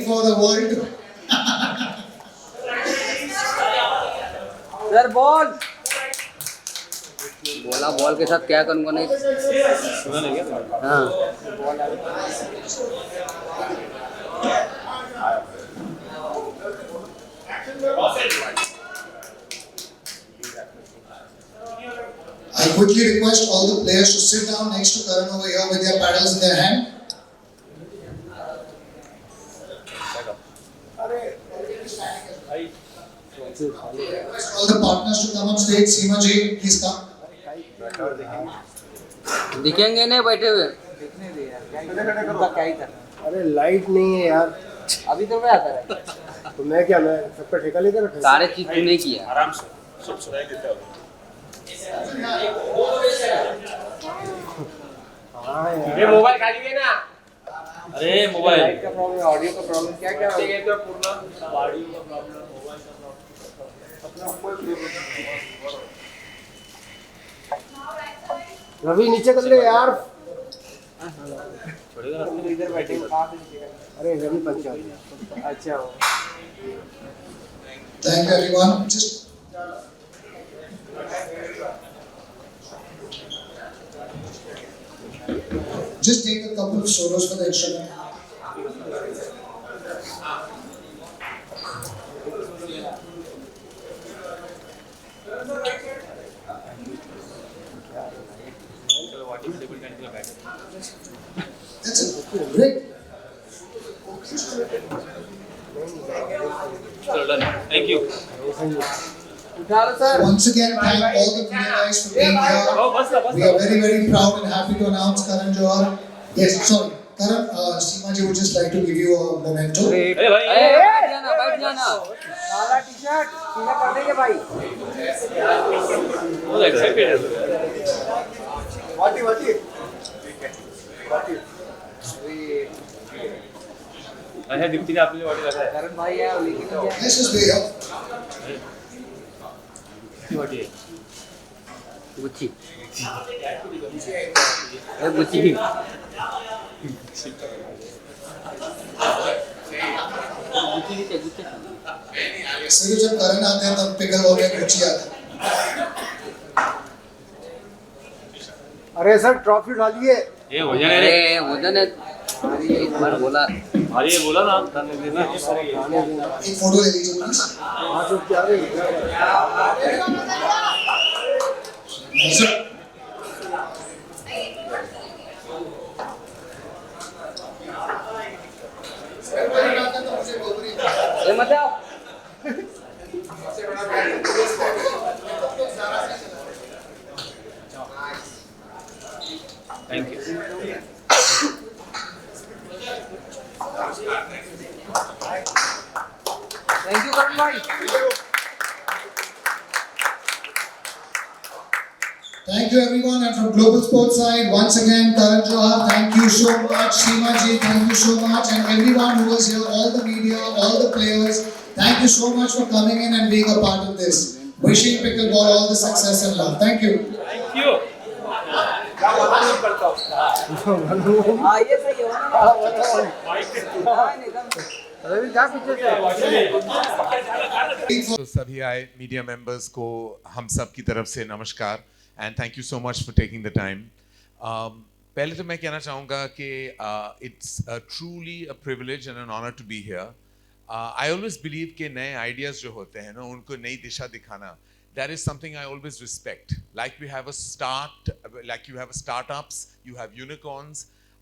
for the world to... sir ball बोला ball के साथ क्या करूँगा नहीं हाँ I quickly request all the players to sit down next to Karan over here with their paddles in their hand. Request all the partners to come on stage. Seema ji, please come. दिखेंगे नहीं बैठे हुए देखने दे यार उनका क्या ही था। अरे लाइट नहीं है यार अभी तो मैं आता है तो मैं क्या मैं सब पे ठेका लेकर रखा सारे चीज तूने किया आराम से सब सुनाई देता है हाँ यार ये मोबाइल खाली है ना अरे मोबाइल लाइट का प्रॉब्लम ऑडियो का प्रॉब्लम क्या क्या ठीक है तो पूर्ण ऑडियो का प्रॉब्लम मोबाइल का प्रॉब्लम रवि नीचे कर ले यार छोड़ेगा तुम इधर बैठे हो कहाँ से नीचे कर अरे रवि पंचायत अच्छा हो Thank you everyone. Just take a couple of solos for the instrument. That's it. Great. Thank you उठा लो sir Once again, thank all the media guys for being here. We are very, very proud and happy to announce Karan Johar. Yes, sorry. Karan, Seema ji would just like to give you a memento. अरे भाई बैठ जाना काला T-shirt सीधा कर देंगे भाई बहुत एक्साइटेड है वाटी वाटी अच्छा दीप्ति ने आपने वाटी लगा है करण भाई है लेकिन Yes, just be here. वाटी है गुच्ची ए गुच्ची सिर्फ जब करण आते हैं तब पिकल बॉल में रुचि आती है. अरे सर ट्रॉफी उठा लिए ये हो जाने अरे वजन है एक बार बोला अरे ये बोला ना करने देना एक फोटो ले लीजिए प्लीज. हाँ तो क्या रे सर ए मत आओ थैंक यू थैंक यू करण भाई Thank you everyone, and from Global Sports side, once again, Karan Johar, thank you so much. Seema ji, thank you so much, and everyone who was here, all the media, all the players, thank you so much for coming in and being a part of this. Wishing pickleball all the success and love. Thank you. Thank you हाँ ये सही है रवि क्या पीछे से तो सभी आए मीडिया मेंबर्स को हम सब की तरफ से नमस्कार and thank you so much for taking the time. पहले तो मैं कहना चाहूँगा कि it's truly a privilege and an honour to be here. I always believe कि नए आइडियाज़ जो होते हैं ना उनको नई दिशा दिखाना, that is something I always respect. Like you have startups, you have unicorns.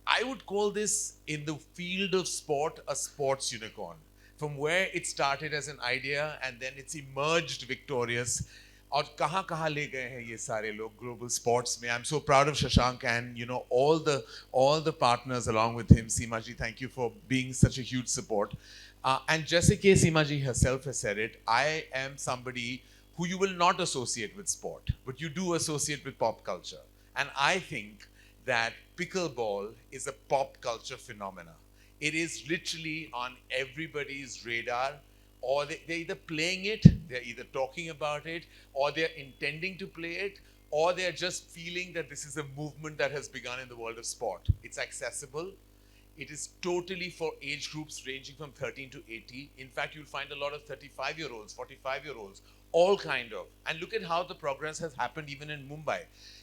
I would call this in the field of sport a sports unicorn. From where it started as an idea and then it's emerged victorious. और कहाँ ले गए हैं ये सारे लोग global sports में. I'm so proud of Shashank and all the partners along with him. Seema ji, thank you for being such a huge support. And जैसे कि Seema ji herself has said it, I am somebody who you will not associate with sport, but you do associate with pop culture. And I think that pickleball is a pop culture phenomena. It is literally on everybody's radar, or they're either playing it, they're either talking about it, or they're intending to play it, or they're just feeling that this is a movement that has begun in the world of sport. It's accessible, It is totally for age groups ranging from 13 to 80. In fact, you'll find a lot of 35-year-olds, 45-year-olds, all kind of. And look at how the progress has happened even in Mumbai.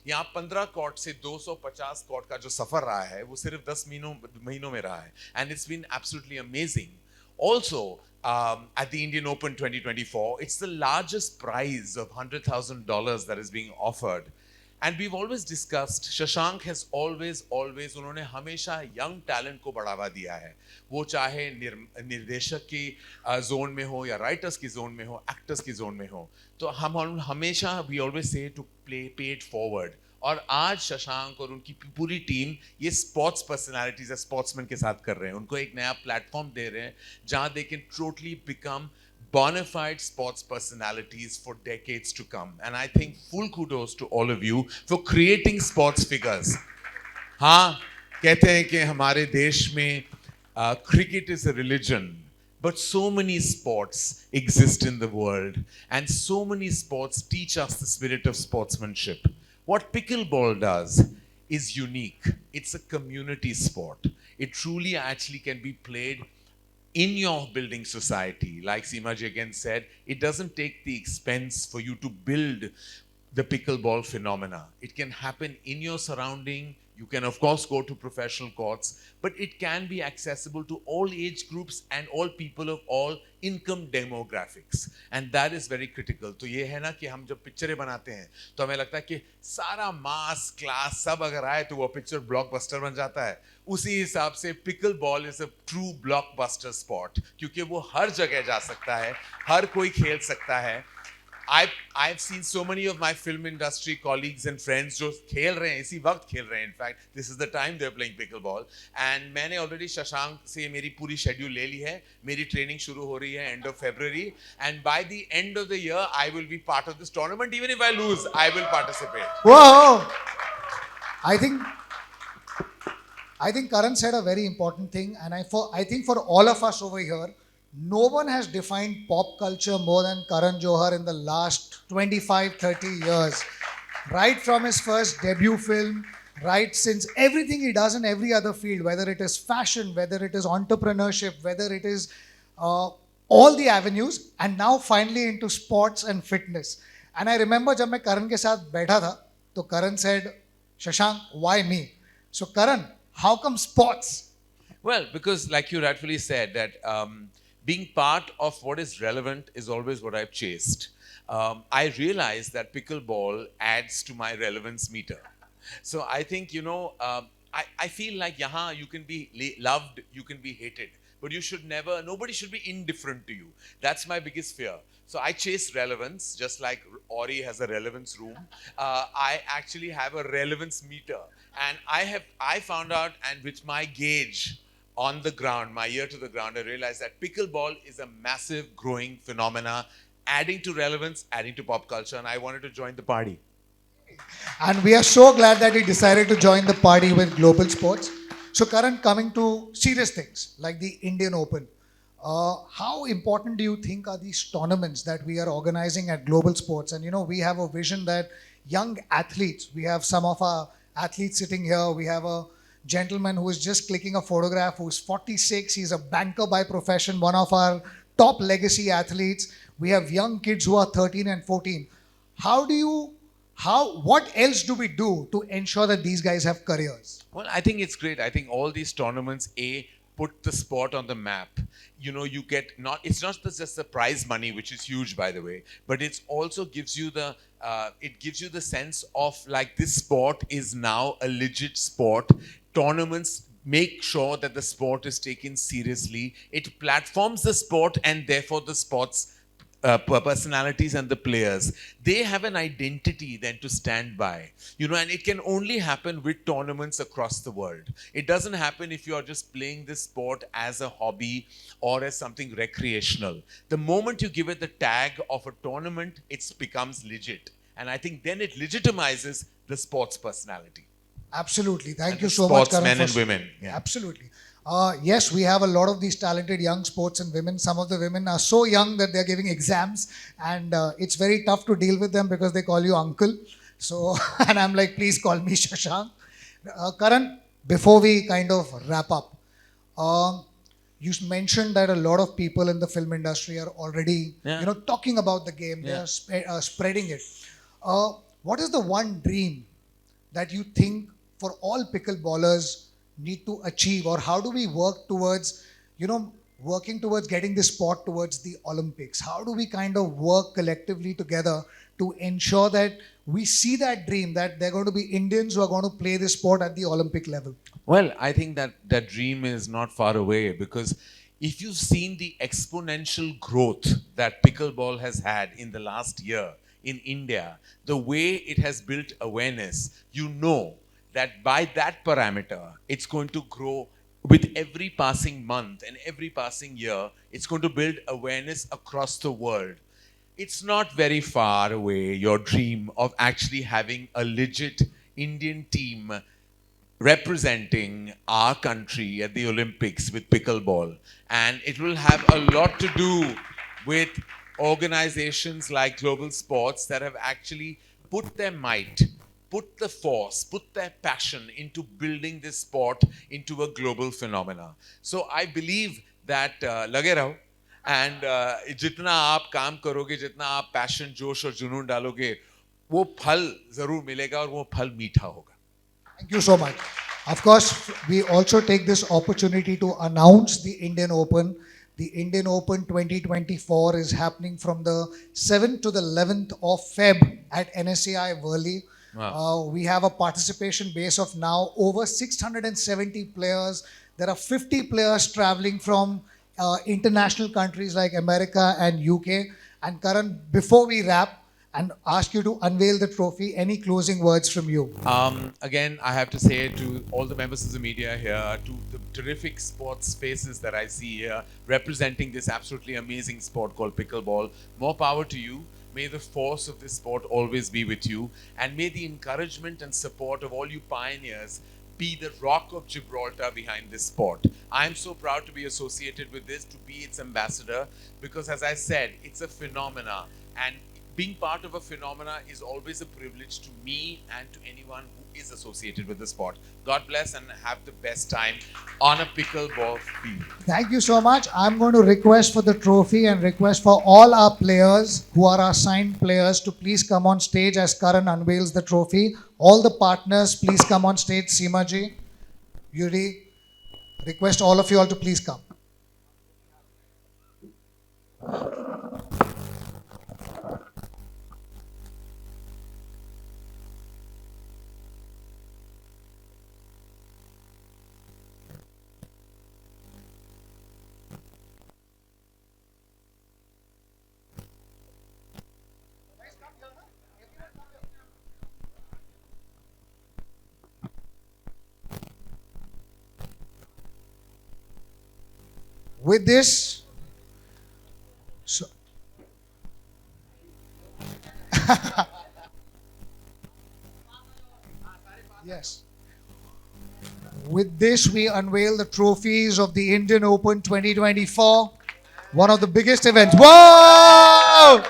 यहाँ 15 court से 250 court का जो सफर रहा है वो सिर्फ 10 महीनों में रहा है. And it's been absolutely amazing. Also, at the Indian Open 2024, it's the largest prize of $100,000 that is being offered. And we've always discussed, Shashank has always, उन्होंने हमेशा young talent को बढ़ावा दिया है. वो चाहे निर्देशक की जोन में हो या राइटर्स की जोन में हो, एक्टर्स की जोन में हो. तो हम हमेशा we always say to pay it forward. और आज शशांक और उनकी पूरी टीम ये स्पोर्ट्स पर्सनालिटीज या स्पोर्ट्समैन के साथ कर रहे हैं. उनको एक नया प्लेटफॉर्म दे रहे हैं जहां they can totally become bona fide sports personalities for decades to come. And I think full kudos to all of you for creating sports figures. हाँ, कहते हैं कि हमारे देश में cricket is a religion, but so many sports exist in the world, and so many sports teach us the spirit of sportsmanship. What pickleball does is unique. It's a community sport. It truly actually can be played in your building society. Like Seemaji again said, it doesn't take the expense for you to build the pickleball phenomena. It can happen in your surrounding. You can of course go to professional courts, but it can be accessible to all age groups and all people of all income demographics, and that is very critical. तो ये है ना कि हम जब पिक्चरें बनाते हैं तो हमें लगता है कि सारा मास क्लास सब अगर आए तो वो पिक्चर ब्लॉकबस्टर बन जाता है. उसी हिसाब से pickle ball is a true blockbuster spot, क्योंकि वो हर जगह जा सकता है, हर कोई खेल सकता है. I've seen so many of my film industry colleagues and friends जो खेल रहे हैं, इसी वक्त खेल रहे हैं. In fact, this is the time they're playing pickleball. And मैंने already शशांक से मेरी पूरी schedule ले ली है. मेरी training शुरू हो रही है end of February. And by the end of the year, I will be part of this tournament. Even if I lose, I will participate. Whoa! I think Karan said a very important thing, and I think for all of us over here, no one has defined pop culture more than Karan Johar in the last 25-30 years. Right from his first debut film, right since everything he does in every other field, whether it is fashion, whether it is entrepreneurship, whether it is all the avenues, and now finally into sports and fitness. And I remember जब मैं Karan के साथ बैठा था, तो Karan said, Shashank, why me? So Karan, how come sports? Well, because like you rightfully said that being part of what is relevant is always what I've chased. I realized that pickleball adds to my relevance meter. So I think, I feel like yahan you can be loved, you can be hated, but you should never, nobody should be indifferent to you. That's my biggest fear. So I chase relevance, just like Ori has a relevance room. I actually have a relevance meter. And I found out, and with my gauge on the ground, my ear to the ground, I realized that pickleball is a massive growing phenomena, adding to relevance, adding to pop culture, and I wanted to join the party. And we are so glad that he decided to join the party with global sports. So Karan, coming to serious things like the Indian Open, how important do you think are these tournaments that we are organizing at global sports? And we have a vision that young athletes, we have some of our athletes sitting here, we have a gentleman who is just clicking a photograph, who's 46, he's a banker by profession, one of our top legacy athletes. We have young kids who are 13 and 14. What else do we do to ensure that these guys have careers? Well, I think it's great. I think all these tournaments, put the sport on the map. You get it's not just the prize money, which is huge, by the way, but it also gives you the sense of like this sport is now a legit sport. Tournaments make sure that the sport is taken seriously. It platforms the sport, and therefore the sports personalities and the players, they have an identity then to stand by, and it can only happen with tournaments across the world. It doesn't happen if you are just playing this sport as a hobby or as something recreational. The moment you give it the tag of a tournament, it becomes legit, and I think then it legitimizes the sports personality. Absolutely. Thank you so much, Karan. Men and women. Yeah. Absolutely. Yes, we have a lot of these talented young sports and women. Some of the women are so young that they're giving exams, and it's very tough to deal with them because they call you uncle. So, and I'm like, please call me Shashank. Karan, before we kind of wrap up, Um, you mentioned that a lot of people in the film industry are already, talking about the game. They are spreading it. What is the one dream that you think for all pickleballers need to achieve, or how do we work towards, working towards getting this sport towards the Olympics? How do we kind of work collectively together to ensure that we see that dream that they're going to be Indians who are going to play this sport at the Olympic level? Well, I think that that dream is not far away, because if you've seen the exponential growth that pickleball has had in the last year in India, the way it has built awareness, you know that by that parameter, it's going to grow with every passing month and every passing year. It's going to build awareness across the world. It's not very far away, your dream of actually having a legit Indian team representing our country at the Olympics with pickleball. And it will have a lot to do with organizations like Global Sports that have actually put their might, put the force, put their passion into building this sport into a global phenomena. So I believe that lage raho, and जितना आप काम करोगे, जितना आप passion, जोश और जुनून डालोगे, वो फल जरूर मिलेगा और वो फल मीठा होगा. Thank you so much. Of course, we also take this opportunity to announce the Indian Open. The Indian Open 2024 is happening from the 7th to the 11th of Feb at NSAI Worli. Wow. We have a participation base of now over 670 players. There are 50 players traveling from international countries like America and UK. And Karan, before we wrap and ask you to unveil the trophy, any closing words from you? Again, I have to say to all the members of the media here, to the terrific sports faces that I see here, representing this absolutely amazing sport called pickleball, more power to you. May the force of this sport always be with you, and may the encouragement and support of all you pioneers be the rock of Gibraltar behind this sport. I'm so proud to be associated with this, to be its ambassador, because as I said, it's a phenomena, and being part of a phenomena is always a privilege to me and to anyone who is associated with the sport. God bless and have the best time on a pickleball field. Thank you so much. I'm going to request for the trophy and request for all our players who are our signed players to please come on stage as Karan unveils the trophy. All the partners, please come on stage. Seema ji, Yuri, request all of you all to please come. With this, so yes. With this, we unveil the trophies of the Indian Open 2024, one of the biggest events. Whoa!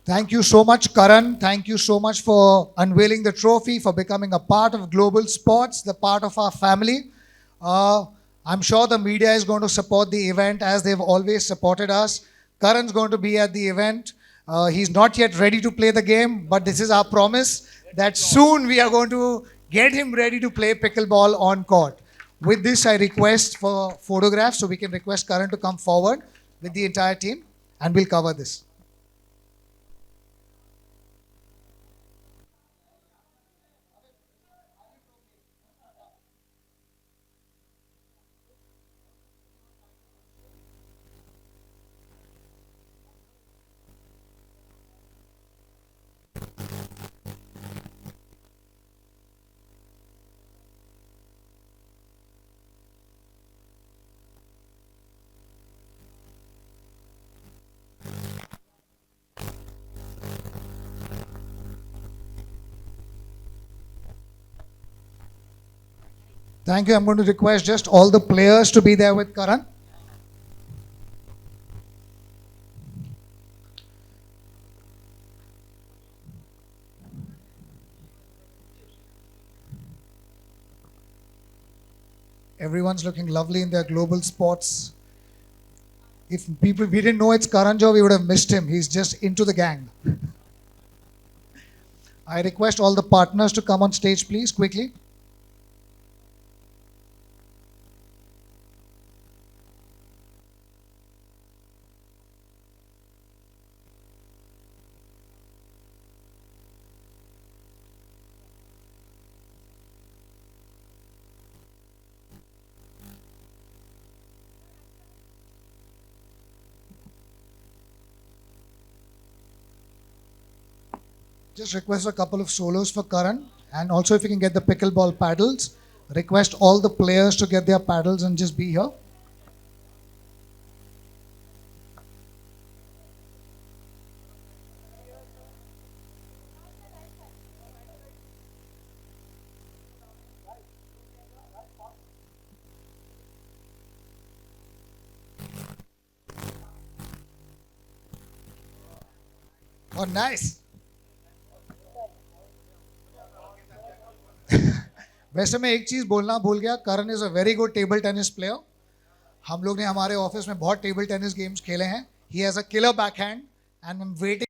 Thank you so much, Karan. Thank you so much for unveiling the trophy, for becoming a part of Global Sports, the part of our family. I'm sure the media is going to support the event as they've always supported us. Karan's going to be at the event. He's not yet ready to play the game, but this is our promise that soon we are going to get him ready to play pickleball on court. With this, I request for photographs, so we can request Karan to come forward with the entire team, and we'll cover this. Thank you. I'm going to request just all the players to be there with Karan. Everyone's looking lovely in their global sports. If we didn't know it's Karan Johar, we would have missed him. He's just into the gang. I request all the partners to come on stage, please, quickly. Just request a couple of solos for Karan, and also if you can get the pickleball paddles, request all the players to get their paddles and just be here. Oh, nice. वैसे मैं एक चीज बोलना भूल गया, Karan is a very good table tennis player. हम लोग ने हमारे ऑफिस में बहुत टेबल टेनिस गेम्स खेले हैं. He has a killer backhand and I am waiting